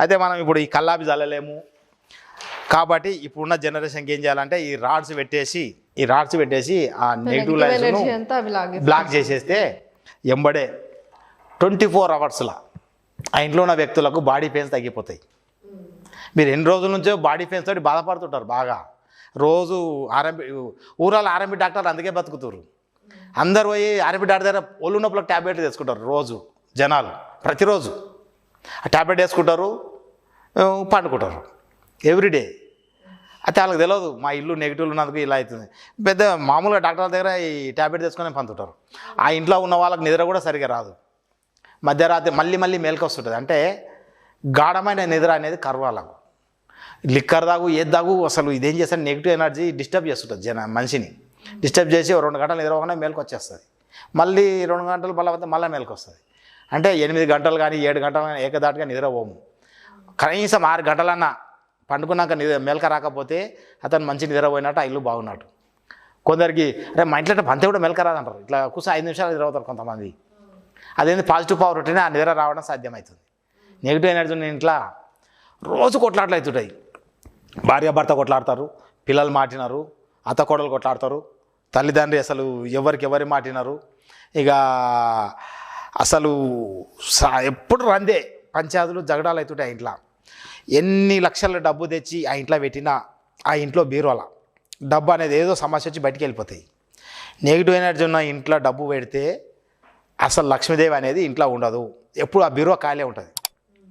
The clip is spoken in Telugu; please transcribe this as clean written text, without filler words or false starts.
అయితే మనం ఇప్పుడు ఈ కల్లాపి చల్లలేము కాబట్టి ఇప్పుడున్న జనరేషన్కి ఏం చేయాలంటే ఈ రాడ్స్ పెట్టేసి ఆ నెగిటివ్ లైన్స్ను బ్లాక్ చేసేస్తే ఎంబడే 24 అవర్స్లో ఆ ఇంట్లో ఉన్న వ్యక్తులకు బాడీ పెయిన్స్ తగ్గిపోతాయి. మీరు ఎన్ని రోజుల నుంచో బాడీ పెయిన్స్ తోటి బాధపడుతుంటారు బాగా. రోజు ఊరాల ఆర్ఎంపీ డాక్టర్ అందుకే బతుకుతారు. అందరు పోయి ఆర్ఎంపీ డాక్టర్ దగ్గర ఒళ్ళు నొప్పులకు ట్యాబ్లెట్లు తెచ్చుకుంటారు. రోజు జనాలు ప్రతిరోజు ఆ ట్యాబ్లెట్ వేసుకుంటారు, పండుకుంటారు ఎవ్రీడే. అయితే వాళ్ళకి తెలియదు మా ఇల్లు నెగిటివ్ ఉన్నందుకు ఇలా అవుతుంది. పెద్ద మామూలుగా డాక్టర్ల దగ్గర ఈ ట్యాబ్లెట్ తీసుకొని పంతుంటారు. ఆ ఇంట్లో ఉన్న వాళ్ళకి నిద్ర కూడా సరిగా రాదు. మధ్యరాత్రి మళ్ళీ మేలుకు వస్తుంటుంది. అంటే గాఢమైన నిద్ర అనేది కర్వాలకు. లిక్కర్ దాగు ఏది దాగు అసలు ఇదేం చేస్తాడు నెగిటివ్ ఎనర్జీ డిస్టర్బ్ చేస్తుంటుంది మనిషిని. డిస్టర్బ్ చేసి 2 గంటలు నిద్రపోగానే మేలుకు వచ్చేస్తుంది. మళ్ళీ 2 గంటలు మళ్ళీ మేలుకు వస్తుంది. అంటే 8 గంటలు కానీ 7 గంటలు కానీ ఏకదాటిగా నిద్రపోము. కనీసం 6 గంటలన్నా పండుకున్నాక మేలుక రాకపోతే అతను మంచి నిద్రపోయినట్టు ఆ ఇల్లు బాగున్నట్టు. కొందరికి అరే మా ఇంట్లో పంతే కూడా మేలుక రాదంటారు. ఇట్లా కూర్చొని 5 నిమిషాలు నిద్రపోతారు కొంతమంది. అదేంటి పాజిటివ్ పవర్ ఉంటేనే ఆ నిద్ర రావడం సాధ్యమవుతుంది. నెగిటివ్ ఎనర్జీ ఉన్న ఇంట్లో రోజు కొట్లాటలు అవుతుంటాయి. భార్యాభర్త కొట్లాడతారు, పిల్లలు మాటినారు, అత్త కోడలు కొట్లాడతారు, తల్లిదండ్రి అసలు ఎవరి మాటినారు. ఇక అసలు ఎప్పుడు రందే పంచాయతీలు జగడాలు అవుతుంటాయి. ఆ ఇంట్లో ఎన్ని లక్షల డబ్బు తెచ్చి ఆ ఇంట్లో పెట్టినా ఆ ఇంట్లో బీరువాల డబ్బు అనేది ఏదో సమస్య వచ్చి బయటికి వెళ్ళిపోతాయి. నెగిటివ్ ఎనర్జీ ఉన్న ఇంట్లో డబ్బు పెడితే అసలు లక్ష్మీదేవి అనేది ఇంట్లో ఉండదు. ఎప్పుడు ఆ బీరువా ఖాళీ ఉంటుంది.